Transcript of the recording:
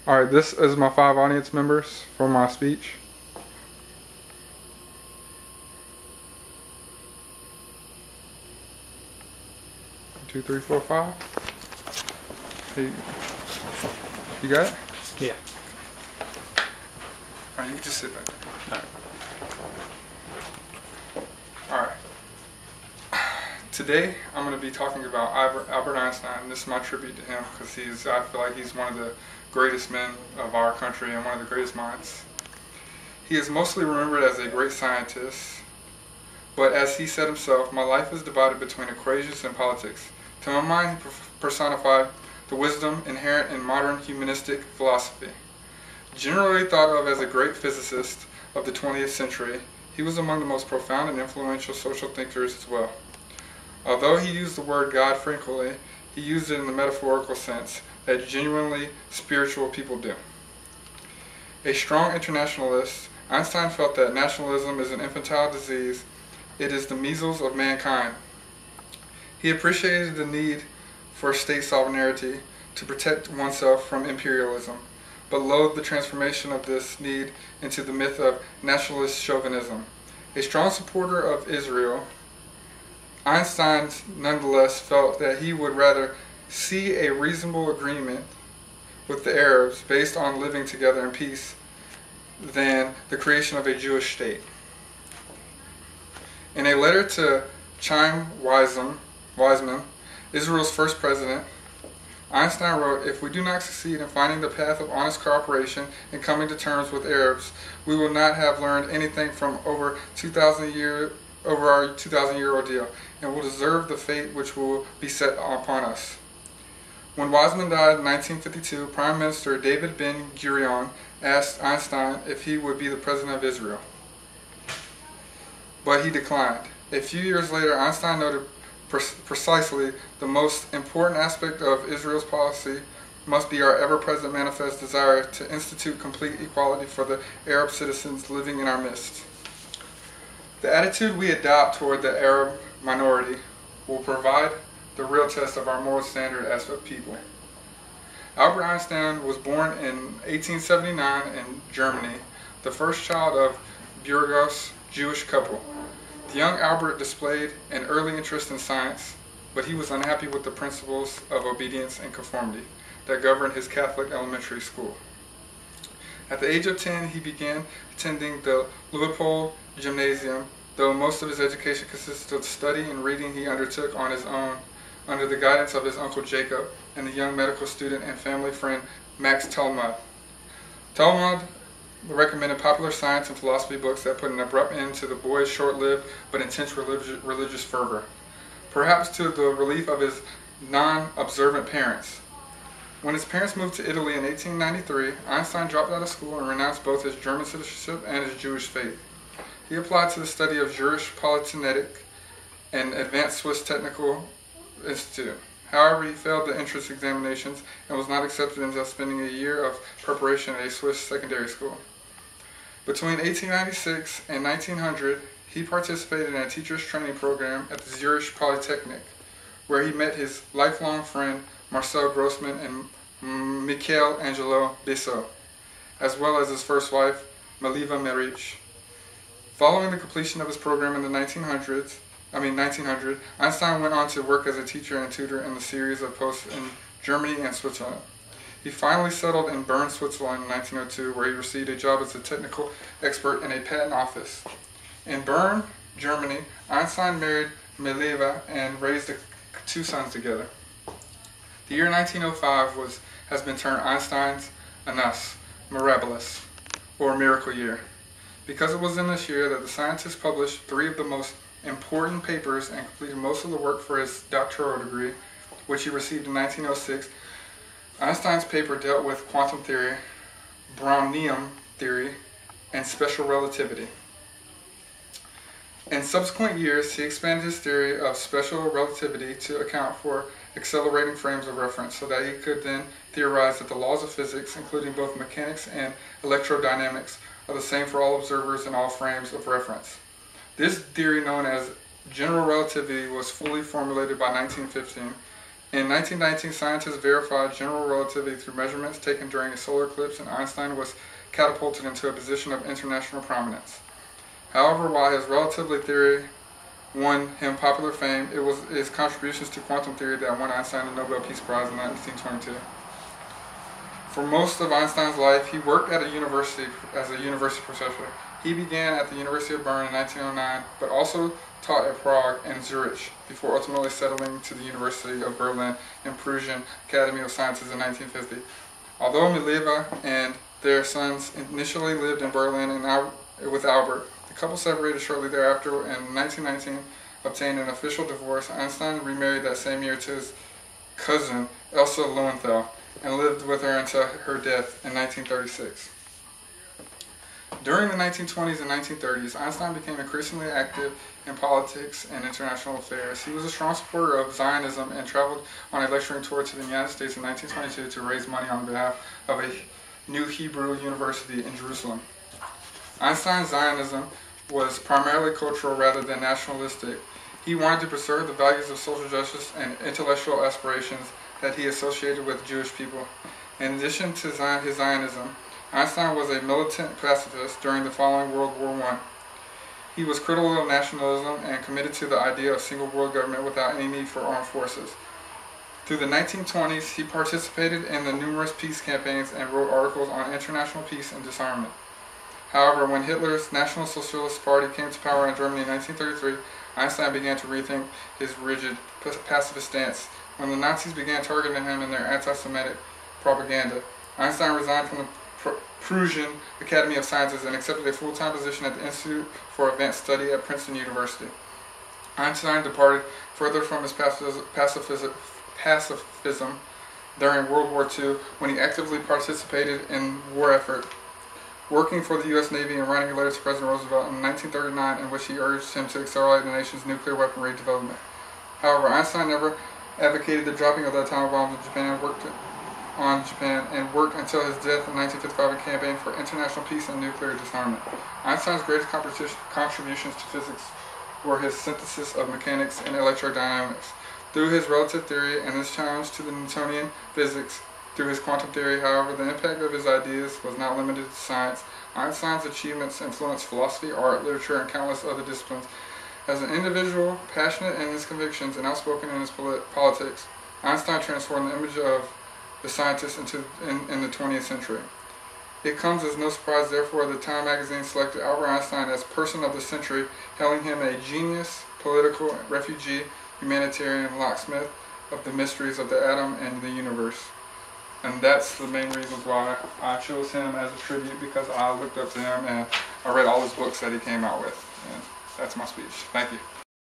All right, this is my 5 audience members for my speech. Two, three, four, five. Hey, you got it? Yeah. All right, you can just sit back there. All right. Today, I'm going to be talking about Albert Einstein. This is my tribute to him because I feel like he's one of the greatest men of our country and one of the greatest minds. He is mostly remembered as a great scientist, but as he said himself, my life is divided between equations and politics. To my mind, he personified the wisdom inherent in modern humanistic philosophy. Generally thought of as a great physicist of the 20th century, he was among the most profound and influential social thinkers as well. Although he used the word God frequently, he used it in the metaphorical sense that genuinely spiritual people do. A strong internationalist, Einstein felt that nationalism is an infantile disease. It is the measles of mankind. He appreciated the need for state sovereignty to protect oneself from imperialism, but loathed the transformation of this need into the myth of nationalist chauvinism. A strong supporter of Israel, Einstein nonetheless felt that he would rather see a reasonable agreement with the Arabs based on living together in peace than the creation of a Jewish state. In a letter to Chaim Weizmann, Israel's first president, Einstein wrote, "If we do not succeed in finding the path of honest cooperation and coming to terms with Arabs, we will not have learned anything from over our 2,000-year ordeal, and will deserve the fate which will be set upon us." When Weizmann died in 1952, Prime Minister David Ben-Gurion asked Einstein if he would be the president of Israel, but he declined. A few years later, Einstein noted precisely the most important aspect of Israel's policy must be our ever-present manifest desire to institute complete equality for the Arab citizens living in our midst. The attitude we adopt toward the Arab minority will provide the real test of our moral standard as a people. Albert Einstein was born in 1879 in Germany, the first child of Burgos Jewish couple. The young Albert displayed an early interest in science, but he was unhappy with the principles of obedience and conformity that governed his Catholic elementary school. At the age of 10, he began attending the Leopold Gymnasium, though most of his education consisted of study and reading he undertook on his own under the guidance of his uncle Jacob and the young medical student and family friend Max Talmud. Talmud recommended popular science and philosophy books that put an abrupt end to the boy's short-lived but intense religious fervor, perhaps to the relief of his non-observant parents. When his parents moved to Italy in 1893, Einstein dropped out of school and renounced both his German citizenship and his Jewish faith. He applied to the study of Jewish Polytechnic and Advanced Swiss Technical Institute. However, he failed the entrance examinations and was not accepted until spending a year of preparation at a Swiss secondary school. Between 1896 and 1900, he participated in a teacher's training program at the Zurich Polytechnic, where he met his lifelong friend Marcel Grossman and Michel Angelo Bissot, as well as his first wife, Maliva Merich. Following the completion of his program in the 1900, Einstein went on to work as a teacher and tutor in the series of posts in Germany and Switzerland. He finally settled in Bern, Switzerland in 1902, where he received a job as a technical expert in a patent office. In Bern, Germany, Einstein married Maliva and raised 2 sons together. The year 1905 has been termed Einstein's Annus Mirabilis, or Miracle Year, because it was in this year that the scientist published 3 of the most important papers and completed most of the work for his doctoral degree, which he received in 1906. Einstein's paper dealt with quantum theory, Brownian theory, and special relativity. In subsequent years, he expanded his theory of special relativity to account for accelerating frames of reference, so that he could then theorize that the laws of physics, including both mechanics and electrodynamics, are the same for all observers in all frames of reference. This theory, known as general relativity, was fully formulated by 1915 In 1919, scientists verified general relativity through measurements taken during a solar eclipse, and Einstein was catapulted into a position of international prominence. However, while his relativity theory won him popular fame, it was his contributions to quantum theory that won Einstein the Nobel Peace Prize in 1922. For most of Einstein's life, he worked at a university as a university professor. He began at the University of Bern in 1909, but also taught at Prague and Zurich before ultimately settling to the University of Berlin and Prussian Academy of Sciences in 1950. Although Mileva and their sons initially lived in Berlin and with Albert, the couple separated shortly thereafter and in 1919 obtained an official divorce. Einstein remarried that same year to his cousin Elsa Lowenthal and lived with her until her death in 1936. During the 1920s and 1930s, Einstein became increasingly active in politics and international affairs. He was a strong supporter of Zionism and traveled on a lecturing tour to the United States in 1922 to raise money on behalf of a new Hebrew university in Jerusalem. Einstein's Zionism was primarily cultural rather than nationalistic. He wanted to preserve the values of social justice and intellectual aspirations that he associated with Jewish people. In addition to his Zionism, Einstein was a militant pacifist during the following World War I. He was critical of nationalism and committed to the idea of single world government without any need for armed forces. Through the 1920s, he participated in the numerous peace campaigns and wrote articles on international peace and disarmament. However, when Hitler's National Socialist Party came to power in Germany in 1933, Einstein began to rethink his rigid pacifist stance. When the Nazis began targeting him in their anti-Semitic propaganda, Einstein resigned from the Prussian Academy of Sciences and accepted a full-time position at the Institute for Advanced Study at Princeton University. Einstein departed further from his pacifism during World War II when he actively participated in war effort, working for the U.S. Navy and writing a letter to President Roosevelt in 1939 in which he urged him to accelerate the nation's nuclear weaponry development. However, Einstein never advocated the dropping of the atomic bombs in Japan, worked until his death in 1955 and campaigned for international peace and nuclear disarmament. Einstein's greatest contributions to physics were his synthesis of mechanics and electrodynamics. Through his relative theory and his challenge to the Newtonian physics through his quantum theory, however, the impact of his ideas was not limited to science. Einstein's achievements influenced philosophy, art, literature, and countless other disciplines. As an individual, passionate in his convictions and outspoken in his politics, Einstein transformed the image of the scientist in the 20th century. It comes as no surprise, therefore, that Time magazine selected Albert Einstein as Person of the Century, hailing him a genius, political refugee, humanitarian locksmith of the mysteries of the atom and the universe. And that's the main reason why I chose him as a tribute, because I looked up to him and I read all his books that he came out with. And that's my speech. Thank you.